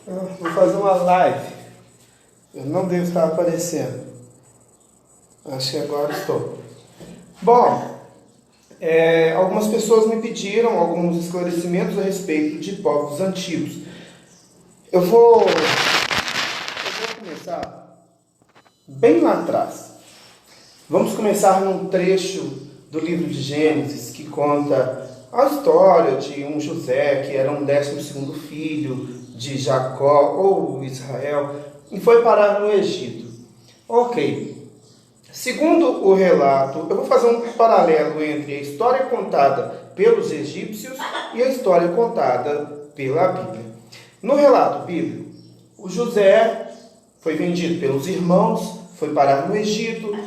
Vou fazer uma live. Eu não devo estar aparecendo. Acho que agora estou. Bom, algumas pessoas me pediram alguns esclarecimentos a respeito de povos antigos. Eu vou começar bem lá atrás. Vamos começar num trecho do livro de Gênesis que conta a história de um José que era um 12º filho de Jacó ou Israel e foi parar no Egito. Ok. Segundo o relato, eu vou fazer um paralelo entre a história contada pelos egípcios e a história contada pela Bíblia. No relato bíblico, o José foi vendido pelos irmãos, foi parar no Egito,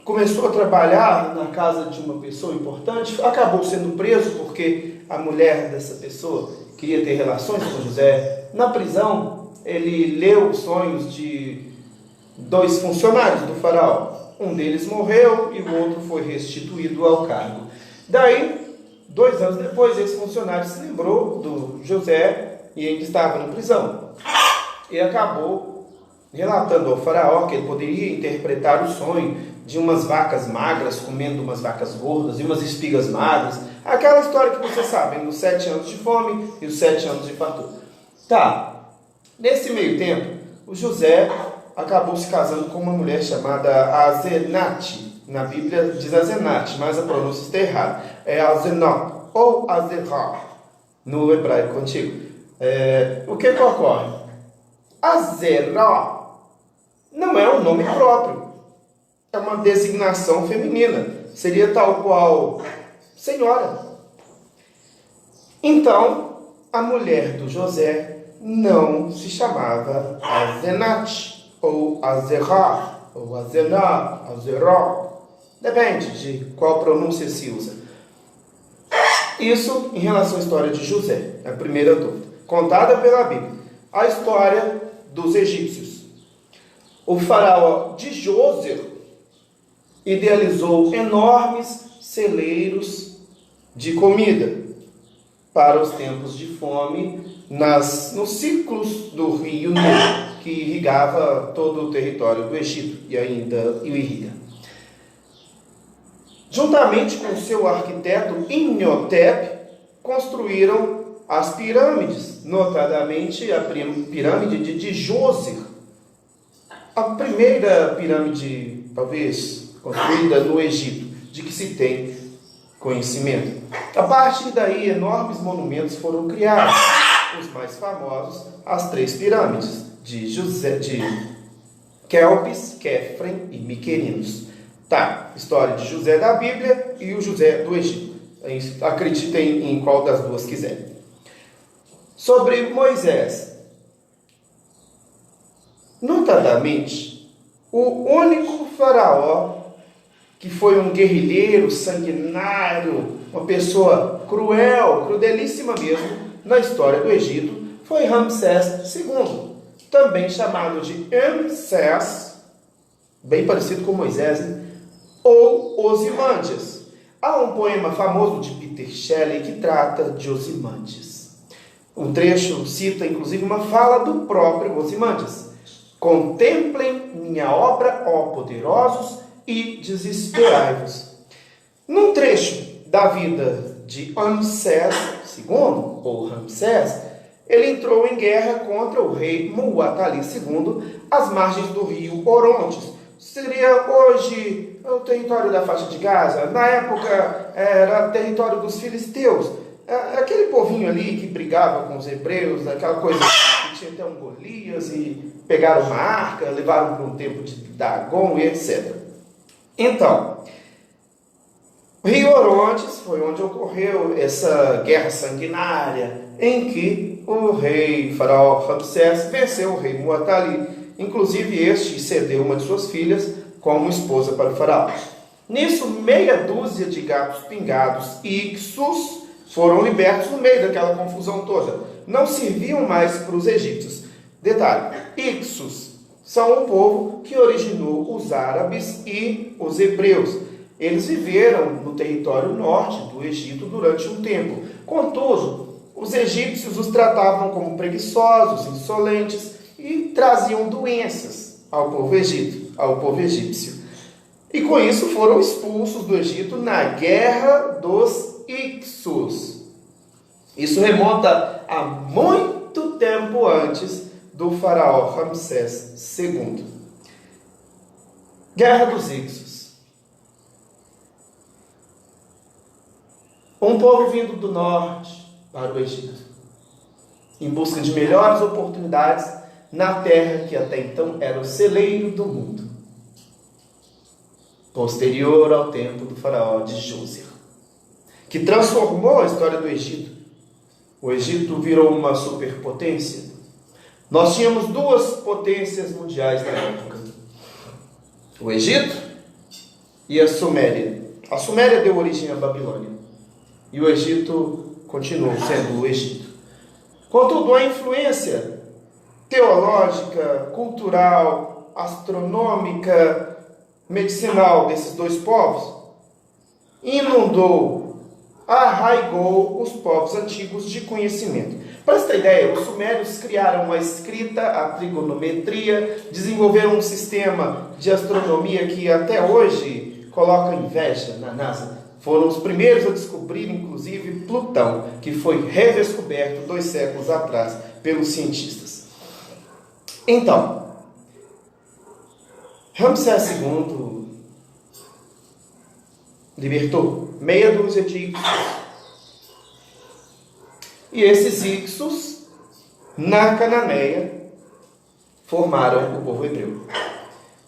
começou a trabalhar na casa de uma pessoa importante, acabou sendo preso porque a mulher dessa pessoa queria ter relações com José. Na prisão, ele leu os sonhos de 2 funcionários do faraó. Um deles morreu e o outro foi restituído ao cargo. Daí, 2 anos depois, esse funcionário se lembrou do José e ainda estava na prisão. E acabou relatando ao faraó que ele poderia interpretar o sonho de umas vacas magras comendo umas vacas gordas e umas espigas magras. Aquela história que vocês sabem, dos 7 anos de fome e os 7 anos de fartura. Tá, nesse meio tempo, o José acabou se casando com uma mulher chamada Azenate. Na Bíblia diz Azenate, mas a pronúncia está errada. É Azenot ou Azerá no hebraico antigo. O que ocorre? Azerá não é um nome próprio. É uma designação feminina. Seria tal qual senhora. Então, a mulher do José não se chamava Azenate, ou Azerá, ou Azená, Azerá. Depende de qual pronúncia se usa. Isso em relação à história de José, a primeira dúvida. Contada pela Bíblia. A história dos egípcios. O faraó de Djoser idealizou enormes celeiros de comida para os tempos de fome nos ciclos do rio Nilo, que irrigava todo o território do Egito e ainda o irriga. Juntamente com seu arquiteto Imhotep, construíram as pirâmides, notadamente a pirâmide de Djoser, a primeira pirâmide, talvez, construída no Egito, de que se tem conhecimento. A partir daí, enormes monumentos foram criados. Os mais famosos, as 3 pirâmides de Kelpis, Kefren e Miquerinos. Tá, história de José da Bíblia e o José do Egito. Acreditem em qual das duas quiserem. Sobre Moisés. Notadamente, o único faraó que foi um guerrilheiro sanguinário, uma pessoa cruel, crudelíssima mesmo, na história do Egito, foi Ramsés II, também chamado de Amsés, bem parecido com Moisés, hein? Ou Osimandias. Há um poema famoso de Peter Shelley que trata de Osimandias. Um trecho cita, inclusive, uma fala do próprio Osimandias. Contemplem minha obra, ó poderosos, e desesperai-vos. Num trecho da vida de Amsés II, ou Ramsés, ele entrou em guerra contra o rei Muatali II às margens do rio Orontes. Seria hoje o território da faixa de Gaza. Na época era território dos filisteus. Aquele povinho ali que brigava com os hebreus, aquela coisa que tinha até um Golias e pegaram uma arca, levaram para um tempo de Dagon e etc. Então, o rio Orontes foi onde ocorreu essa guerra sanguinária em que o rei faraó Ramsés venceu o rei Muatali. Inclusive este cedeu uma de suas filhas como esposa para o faraó. Nisso, meia dúzia de gatos pingados e ixus foram libertos no meio daquela confusão toda. Não serviam mais para os egípcios. Detalhe, ixus são o povo que originou os árabes e os hebreus. Eles viveram no território norte do Egito durante um tempo. Contudo, os egípcios os tratavam como preguiçosos, insolentes e traziam doenças ao povo egípcio. E com isso foram expulsos do Egito na Guerra dos Ixos. Isso remonta a muito tempo antes do faraó Ramsés II. Guerra dos Ixos. Um povo vindo do norte para o Egito, em busca de melhores oportunidades na terra que até então era o celeiro do mundo, posterior ao tempo do faraó de José, que transformou a história do Egito. O Egito virou uma superpotência. Nós tínhamos duas potências mundiais na época: o Egito e a Suméria. A Suméria deu origem à Babilônia, e o Egito continuou sendo o Egito. Contudo, a influência teológica, cultural, astronômica, medicinal desses dois povos inundou, arraigou os povos antigos de conhecimento. Para você ter ideia, os sumérios criaram a escrita, a trigonometria, desenvolveram um sistema de astronomia que até hoje coloca inveja na NASA. Foram os primeiros a descobrir, inclusive, Plutão, que foi redescoberto 2 séculos atrás pelos cientistas. Então, Ramsés II libertou meia dúzia de Ixos. E esses Ixos, na Cananéia, formaram o povo hebreu.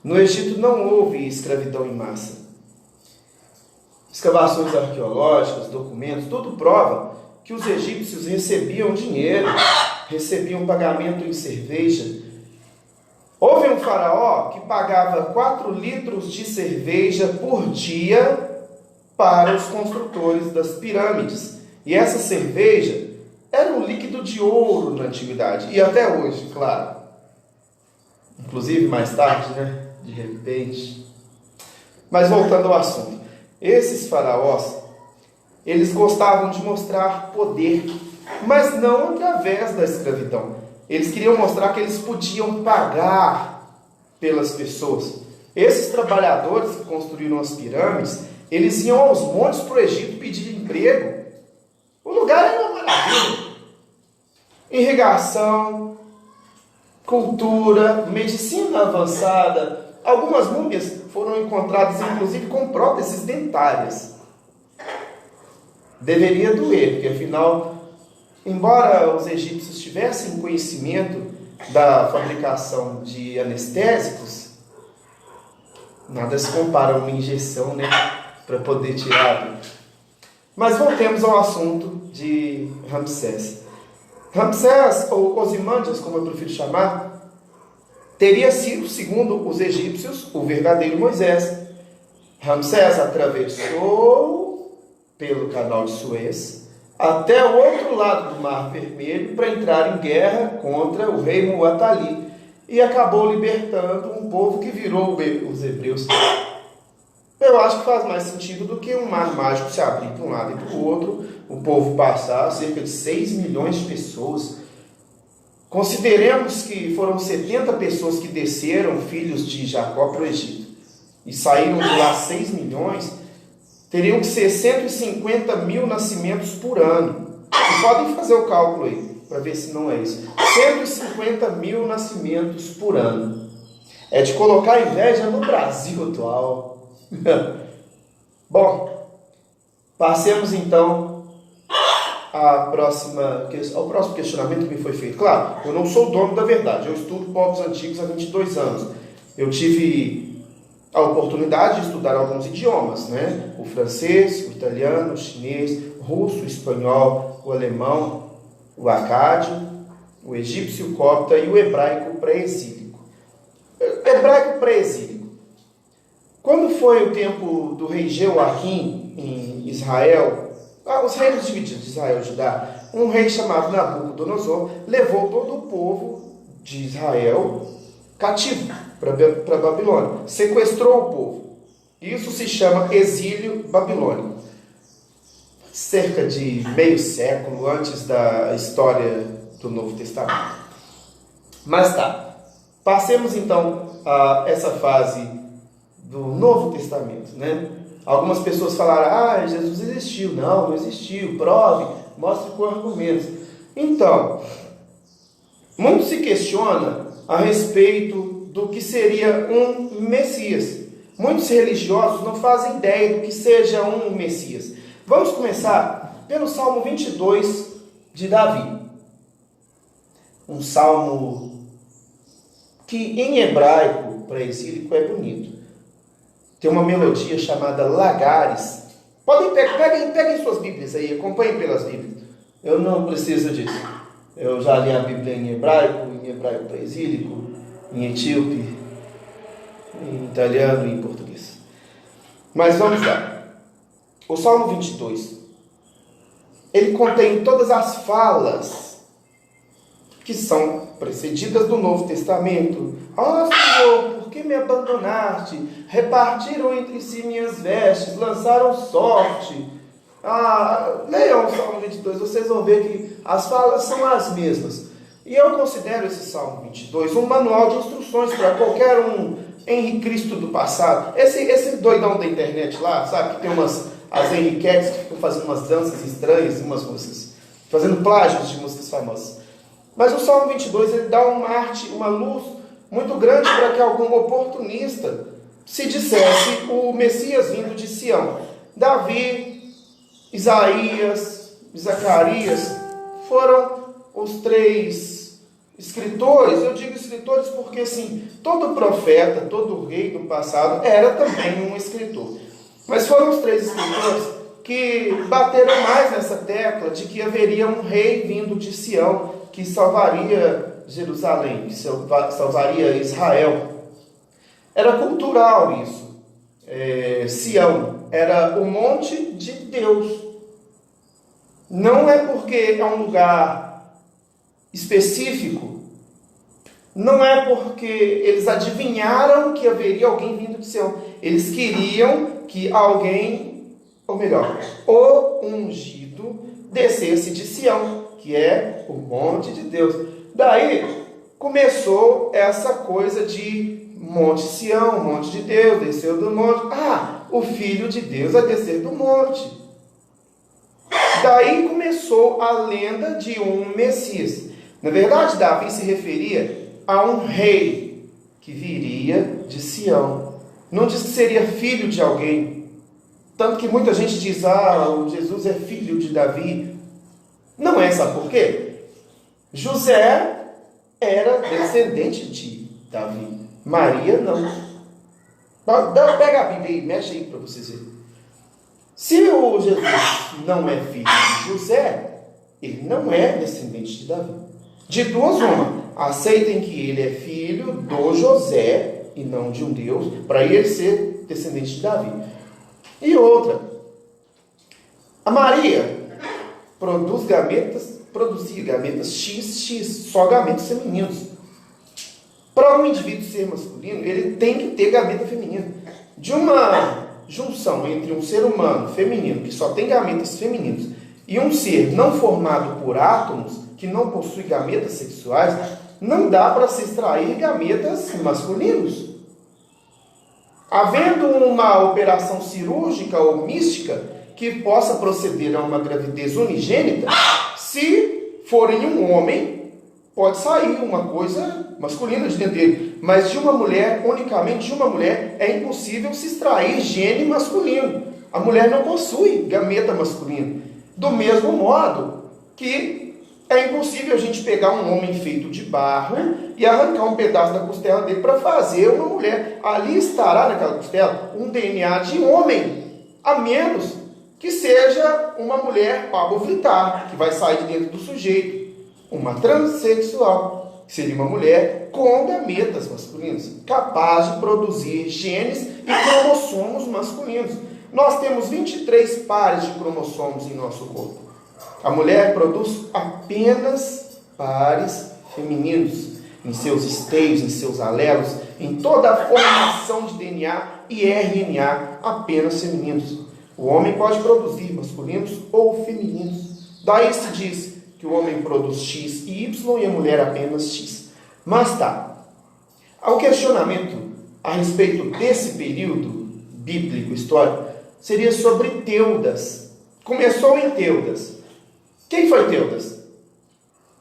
No Egito não houve escravidão em massa. Escavações arqueológicas, documentos, tudo prova que os egípcios recebiam dinheiro, recebiam pagamento em cerveja. Houve um faraó que pagava 4 litros de cerveja por dia para os construtores das pirâmides. E essa cerveja era um líquido de ouro na antiguidade. E até hoje, claro. Inclusive mais tarde, né? De repente. Mas voltando ao assunto. Esses faraós, eles gostavam de mostrar poder, mas não através da escravidão. Eles queriam mostrar que eles podiam pagar pelas pessoas. Esses trabalhadores que construíram as pirâmides, eles iam aos montes para o Egito pedir emprego. O lugar era uma maravilha. Irrigação, cultura, medicina avançada. Algumas múmias foram encontradas, inclusive, com próteses dentárias. Deveria doer, porque afinal, embora os egípcios tivessem conhecimento da fabricação de anestésicos, nada se compara a uma injeção, né, para poder tirar. Mas voltemos ao assunto de Ramsés. Ramsés, ou Ozymandias, como eu prefiro chamar, teria sido, segundo os egípcios, o verdadeiro Moisés. Ramsés atravessou pelo canal de Suez até o outro lado do Mar Vermelho para entrar em guerra contra o rei Muatali e acabou libertando um povo que virou os hebreus. Eu acho que faz mais sentido do que um mar mágico se abrir para um lado e para o outro, o povo passar, cerca de 6 milhões de pessoas. Consideremos que foram 70 pessoas que desceram, filhos de Jacó, para o Egito, e saíram de lá 6 milhões, teriam que ser 150 mil nascimentos por ano. E podem fazer o cálculo aí, para ver se não é isso. 150 mil nascimentos por ano. É de colocar inveja no Brasil atual. Bom, passemos então ao próximo questionamento que me foi feito. Claro, eu não sou o dono da verdade, eu estudo povos antigos há 22 anos. Eu tive a oportunidade de estudar alguns idiomas, né? O francês, o italiano, o chinês, o russo, o espanhol, o alemão, o acádio, o egípcio, o copta e o hebraico pré-exílico. Hebraico pré-exílico. Quando foi o tempo do rei Jeoaquim em Israel, os reinos divididos de Israel e Judá, um rei chamado Nabucodonosor levou todo o povo de Israel cativo para a Babilônia. Sequestrou o povo. Isso se chama exílio babilônico. cerca de meio século antes da história do Novo Testamento. Mas tá, passemos então a essa fase do Novo Testamento, né? Algumas pessoas falaram, Jesus existiu. Não existiu, prove, mostre com argumentos. Então, muito se questiona a respeito do que seria um Messias. Muitos religiosos não fazem ideia do que seja um Messias. Vamos começar pelo Salmo 22 de Davi. Um salmo que em hebraico praesílico é bonito. Tem uma melodia chamada Lagares. Peguem suas Bíblias aí, acompanhem pelas Bíblias. Eu não preciso disso. Eu já li a Bíblia em hebraico praesílico, em etíope, em italiano e em português. Mas vamos lá. O Salmo 22, ele contém todas as falas que são precedidas do Novo Testamento. Senhor, por que me abandonaste? Repartiram entre si minhas vestes, lançaram sorte. Leiam o Salmo 22, vocês vão ver que as falas são as mesmas. E eu considero esse Salmo 22 um manual de instruções para qualquer um Henrique Cristo do passado. Esse doidão da internet lá, sabe, que tem as Henriquetes que ficam fazendo umas danças estranhas, umas músicas, fazendo plágios de músicas famosas. Mas o Salmo 22, ele dá uma luz muito grande para que algum oportunista se dissesse o Messias vindo de Sião. Davi, Isaías, Zacarias foram os 3 escritores. Eu digo escritores porque assim, todo profeta, todo rei do passado era também um escritor. Mas foram os 3 escritores que bateram mais nessa tecla de que haveria um rei vindo de Sião, que salvaria Jerusalém, que salvaria Israel. Era cultural isso. Sião era o monte de Deus. Não é porque é um lugar específico, não é porque eles adivinharam que haveria alguém vindo de Sião. Eles queriam que alguém, ou melhor, o ungido descesse de Sião, que é o monte de Deus. Daí começou essa coisa de Monte Sião, monte de Deus, desceu do monte. O Filho de Deus vai descer do monte. Daí começou a lenda de um Messias. Na verdade, Davi se referia a um rei que viria de Sião. Não diz que seria filho de alguém. Tanto que muita gente diz, Jesus é filho de Davi. Não é, sabe por quê? José era descendente de Davi. Maria não. Pega a Bíblia e mexe aí para vocês verem. Se o Jesus não é filho de José, ele não é descendente de Davi. De duas uma, aceitem que ele é filho do José e não de um Deus, para ele ser descendente de Davi. E outra, a Maria produzia gametas XX, só gametas femininos. Para um indivíduo ser masculino, ele tem que ter gameta feminina. De uma junção entre um ser humano feminino, que só tem gametas femininos, e um ser não formado por átomos, que não possui gametas sexuais, não dá para se extrair gametas masculinos. Havendo uma operação cirúrgica ou mística que possa proceder a uma gravidez unigênita, se for em um homem, pode sair uma coisa masculina de dentro dele, mas de uma mulher, unicamente de uma mulher, é impossível se extrair gene masculino. A mulher não possui gameta masculina. Do mesmo modo que é impossível a gente pegar um homem feito de barro e arrancar um pedaço da costela dele para fazer uma mulher. Ali estará naquela costela um DNA de homem, a menos que seja uma mulher Pablo Vittar, que vai sair de dentro do sujeito, uma transexual, que seria uma mulher com gametas masculinos, capaz de produzir genes e cromossomos masculinos. Nós temos 23 pares de cromossomos em nosso corpo. A mulher produz apenas pares femininos, em seus esteios, em seus alelos, em toda a formação de DNA e RNA, apenas femininos. O homem pode produzir masculinos ou femininos. Daí se diz que o homem produz X e Y e a mulher apenas X. Mas tá. Ao questionamento a respeito desse período bíblico histórico seria sobre Teudas. Começou em Teudas. Quem foi Teudas?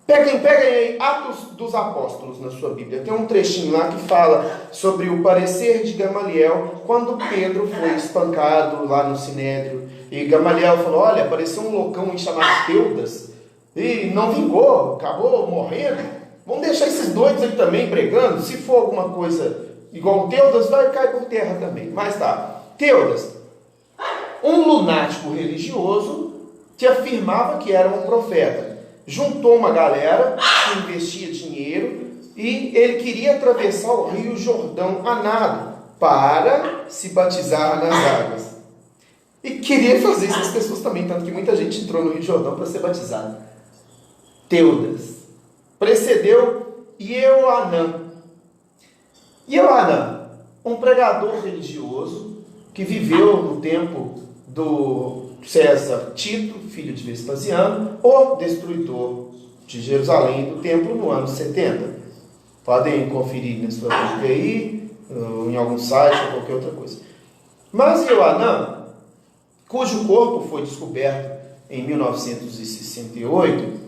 Peguem aí Atos dos Apóstolos na sua Bíblia. Tem um trechinho lá que fala sobre o parecer de Gamaliel quando Pedro foi espancado lá no Sinédrio. E Gamaliel falou, olha, apareceu um loucão aí chamado Teudas e não vingou, acabou morrendo. Vamos deixar esses doidos aí também pregando. Se for alguma coisa igual Teudas, vai cair por terra também. Mas tá, Teudas, um lunático religioso que afirmava que era um profeta. Juntou uma galera que investia dinheiro e ele queria atravessar o Rio Jordão a nado para se batizar nas águas. E queria fazer isso as pessoas também, tanto que muita gente entrou no Rio Jordão para ser batizado. Teudas. Precedeu Ioanã. Ioanã, um pregador religioso que viveu no tempo do César Tito, filho de Vespasiano, o destruidor de Jerusalém do templo no ano 70. Podem conferir na sua Bíblia aí, em algum site ou qualquer outra coisa. Mas Ioanã, cujo corpo foi descoberto em 1968,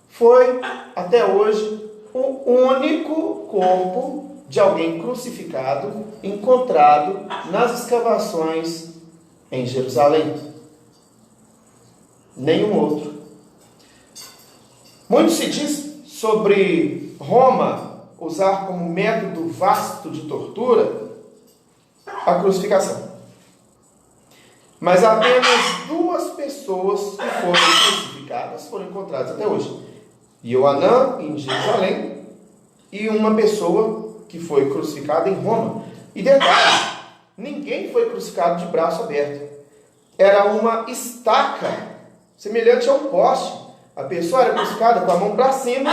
foi, até hoje, o único corpo de alguém crucificado encontrado nas escavações em Jerusalém. Nenhum outro. Muito se diz sobre Roma usar como método vasto de tortura a crucificação. Mas apenas 2 pessoas que foram crucificadas foram encontradas até hoje. Ioanã, em Jerusalém, e uma pessoa que foi crucificada em Roma. E detalhe, ninguém foi crucificado de braço aberto. Era uma estaca, semelhante a um poste. A pessoa era crucificada com a mão para cima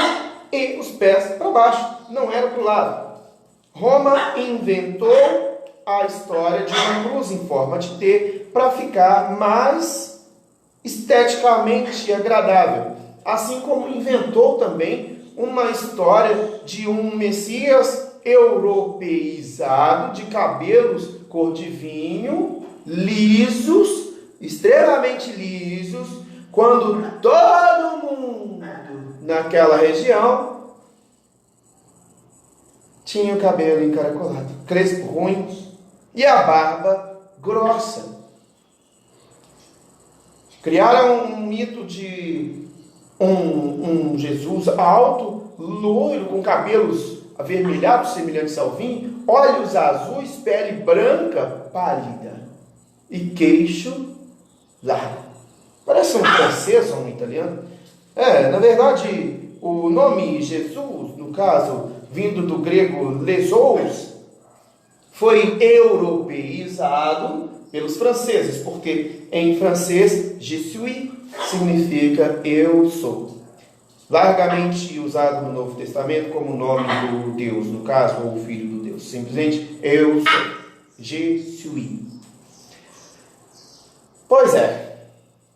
e os pés para baixo. Não era para o lado. Roma inventou a história de uma cruz em forma de T para ficar mais esteticamente agradável. Assim como inventou também uma história de um Messias europeizado, de cabelos cor de vinho, lisos, extremamente lisos, quando todo mundo naquela região tinha o cabelo encaracolado, crespo ruim e a barba grossa. Criaram um mito de um Jesus alto, loiro, com cabelos avermelhados, semelhantes ao vinho, olhos azuis, pele branca, pálida e queixo largo. Parece um francês ou um italiano. Na verdade, o nome Jesus, no caso, vindo do grego lesous, foi europeizado pelos franceses, porque em francês, je suis significa eu sou. Largamente usado no Novo Testamento como nome do Deus, no caso, ou o Filho do Deus. Simplesmente, eu sou. Je suis. Pois é.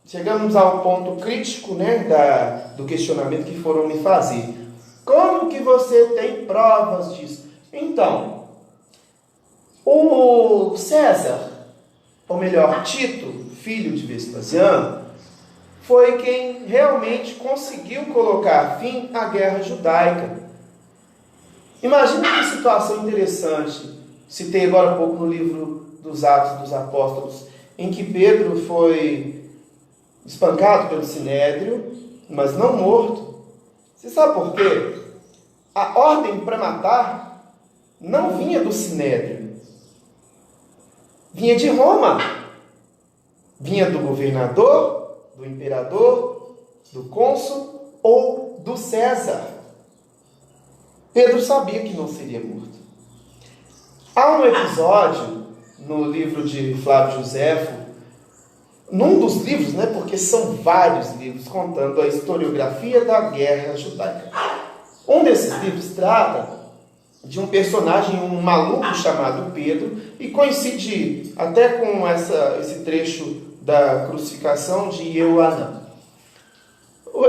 Chegamos ao ponto crítico, do questionamento que foram me fazer. Como que você tem provas disso? Então, o César, ou melhor, Tito, filho de Vespasiano, foi quem realmente conseguiu colocar fim à guerra judaica. Imagina que situação interessante, citei agora há pouco no livro dos Atos dos Apóstolos, em que Pedro foi espancado pelo Sinédrio, mas não morto. Você sabe por quê? A ordem para matar não vinha do Sinédrio, vinha de Roma, vinha do governador, do imperador, do cônsul ou do César. Pedro sabia que não seria morto. Há um episódio no livro de Flávio Joséfo, num dos livros, porque são vários livros contando a historiografia da guerra judaica. Um desses livros trata de um personagem, um maluco chamado Pedro, e coincide até com esse trecho da crucificação de Euanã.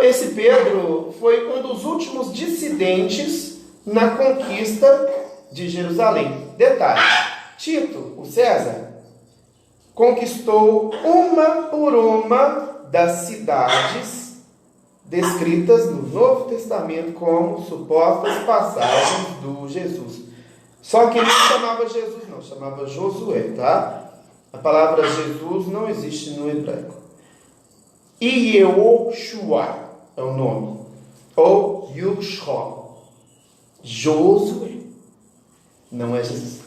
Esse Pedro foi um dos últimos dissidentes na conquista de Jerusalém. Detalhe, Tito, o César, conquistou uma por uma das cidades descritas no Novo Testamento como supostas passagens do Jesus. Só que ele não chamava Jesus, não, chamava Josué, tá? A palavra Jesus não existe no hebraico. Yehoshua é o nome, ou Yushua. Josué, não é Jesus.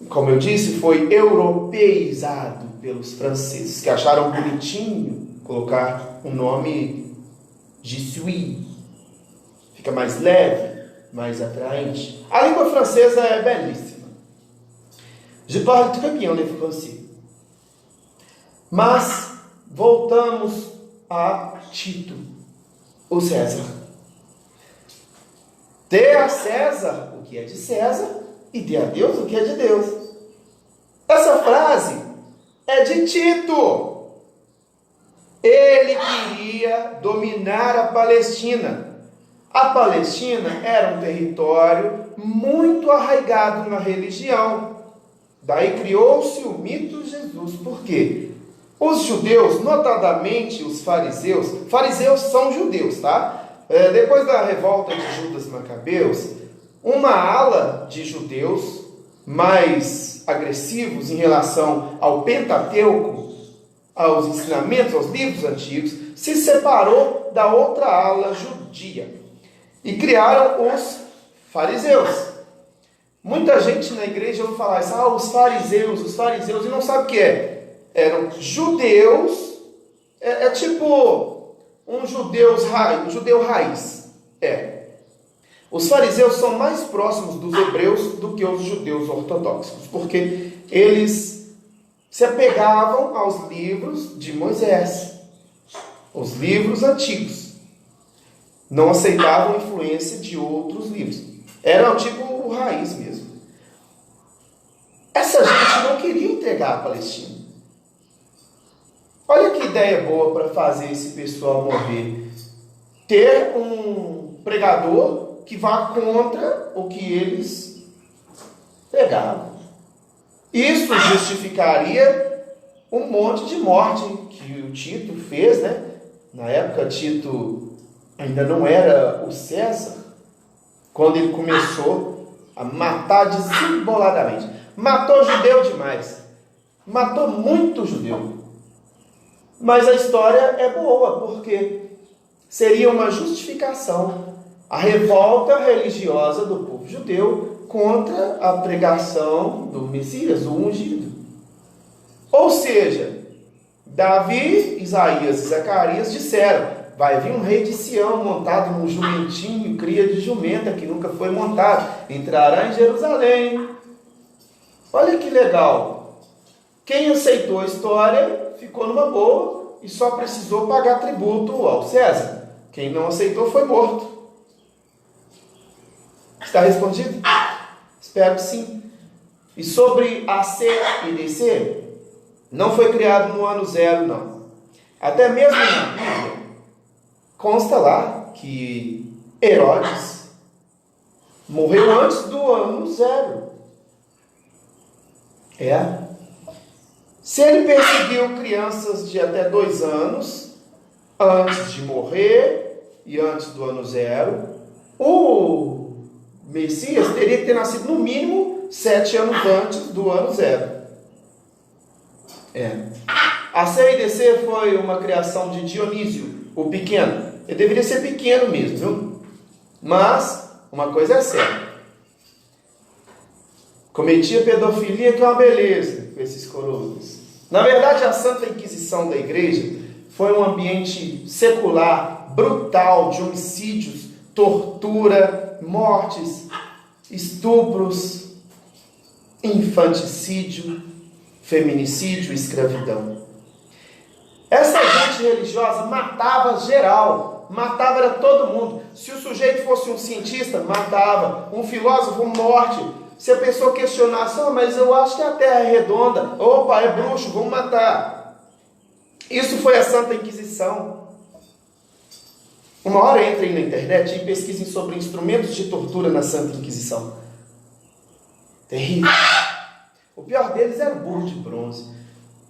Como eu disse, foi europeizado pelos franceses, que acharam bonitinho colocar um nome Jesui. Fica mais leve, mais atraente. A língua francesa é belíssima. Je parle très bien le français. Mas voltamos a Tito, o César. Dê a César o que é de César e dê a Deus o que é de Deus. Essa frase é de Tito. Ele queria dominar a Palestina. A Palestina era um território muito arraigado na religião. Daí criou-se o mito de Jesus. Por quê? Os judeus, notadamente os fariseus são judeus, tá? Depois da revolta de Judas Macabeus, uma ala de judeus mais agressivos em relação ao Pentateuco, aos ensinamentos, aos livros antigos, se separou da outra ala judia e criaram os fariseus. Muita gente na igreja ouve falar isso, os fariseus, e não sabe o que é. Eram judeus, é tipo um judeu raiz. Os fariseus são mais próximos dos hebreus do que os judeus ortodoxos, porque eles se apegavam aos livros de Moisés, os livros antigos. Não aceitavam a influência de outros livros. Era tipo raiz mesmo. Essa gente não queria entregar a Palestina. Olha que ideia boa para fazer esse pessoal morrer. Ter um pregador que vá contra o que eles pregavam. Isso justificaria um monte de morte que o Tito fez, né? Na época, Tito ainda não era o César, quando ele começou a matar desemboladamente. Matou judeu demais. Matou muito judeu. Mas a história é boa, porque seria uma justificação a revolta religiosa do povo judeu contra a pregação do Messias, o ungido. Ou seja, Davi, Isaías e Zacarias disseram: vai vir um rei de Sião montado num jumentinho, cria de jumenta que nunca foi montado, entrará em Jerusalém. Olha que legal. Quem aceitou a história ficou numa boa e só precisou pagar tributo ao César. Quem não aceitou foi morto. Está respondido? Espero que sim. E sobre AC e DC, não foi criado no ano 0, não. Até mesmo na Bíblia, consta lá que Herodes morreu antes do ano 0. Se ele perseguiu crianças de até 2 anos, antes de morrer e antes do ano 0, o Messias teria que ter nascido no mínimo 7 anos antes do ano 0. A CIDC foi uma criação de Dionísio, o pequeno. Ele deveria ser pequeno mesmo, viu? Mas uma coisa é certa: cometia pedofilia, que é uma beleza com esses coroas. Na verdade, a Santa Inquisição da Igreja foi um ambiente secular, brutal, de homicídios, tortura, mortes, estupros, infanticídio, feminicídio e escravidão. Essa gente religiosa matava geral, matava era todo mundo. Se o sujeito fosse um cientista, matava. Um filósofo, morte. Se a pessoa questionasse: mas eu acho que a Terra é redonda, opa, é bruxo, vamos matar. Isso foi a Santa Inquisição. Uma hora entrem na internet e pesquisem sobre instrumentos de tortura na Santa Inquisição. Terrível. O pior deles era o burro de bronze.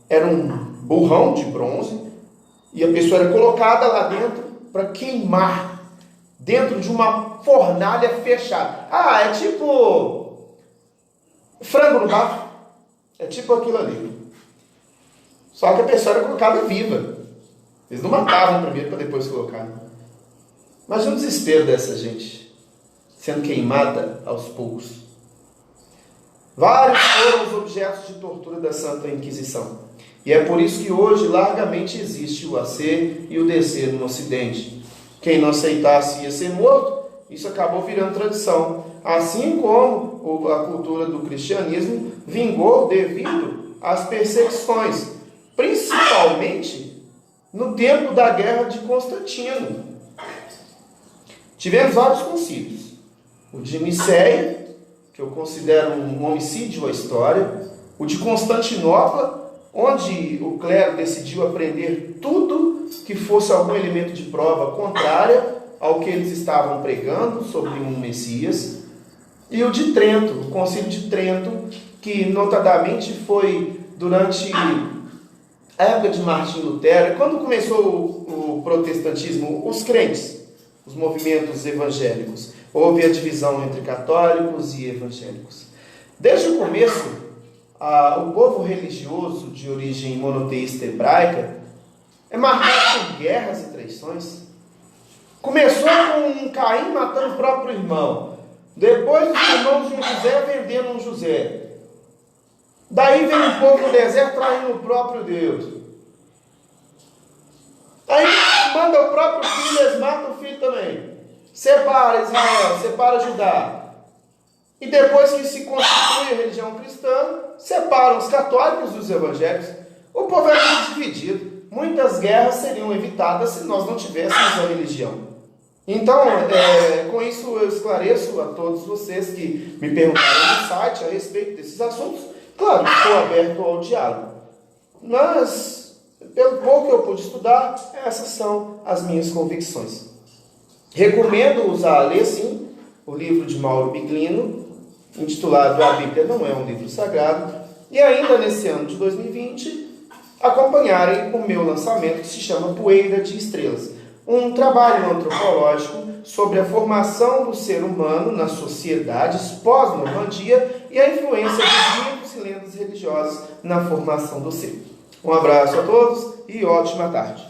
Era um burrão de bronze e a pessoa era colocada lá dentro para queimar dentro de uma fornalha fechada. Ah, é tipo frango no bafo. É tipo aquilo ali. Só que a pessoa era colocada viva. Eles não matavam primeiro para depois colocar. Imagina o desespero dessa gente sendo queimada aos poucos. Vários foram os objetos de tortura da Santa Inquisição. E é por isso que hoje largamente existe o AC e o DC no Ocidente. Quem não aceitasse ia ser morto. Isso acabou virando tradição. Assim como a cultura do cristianismo vingou devido às perseguições, principalmente no tempo da Guerra de Constantino. Tivemos vários concílios. O de Nicéia, que eu considero um homicídio à história. O de Constantinopla, onde o clero decidiu aprender tudo que fosse algum elemento de prova contrária ao que eles estavam pregando sobre um Messias. E o de Trento, o concílio de Trento, que notadamente foi durante a época de Martim Lutero, quando começou o protestantismo, os crentes, os movimentos evangélicos. Houve a divisão entre católicos e evangélicos. Desde o começo, o povo religioso de origem monoteísta hebraica é marcado por guerras e traições. Começou com um Caim matando o próprio irmão. Depois os irmãos de um José vendendo um José. Daí vem um povo no deserto traindo o próprio Deus. Aí manda o próprio filho, eles matam o filho também. Separa Israel, separa Judá. E depois que se constitui a religião cristã, separam os católicos dos evangélicos. O povo é muito dividido. Muitas guerras seriam evitadas se nós não tivéssemos a religião. Então, com isso eu esclareço a todos vocês que me perguntaram no site a respeito desses assuntos. Claro, estou aberto ao diálogo. Mas, pelo pouco que eu pude estudar, essas são as minhas convicções. Recomendo-os a ler, sim, o livro de Mauro Biglino, intitulado A Bíblia Não É um Livro Sagrado, e ainda nesse ano de 2020, acompanharem o meu lançamento que se chama Poeira de Estrelas, um trabalho antropológico sobre a formação do ser humano nas sociedades pós-Normandia e a influência dos mitos e lendas religiosas na formação do ser. Um abraço a todos e ótima tarde.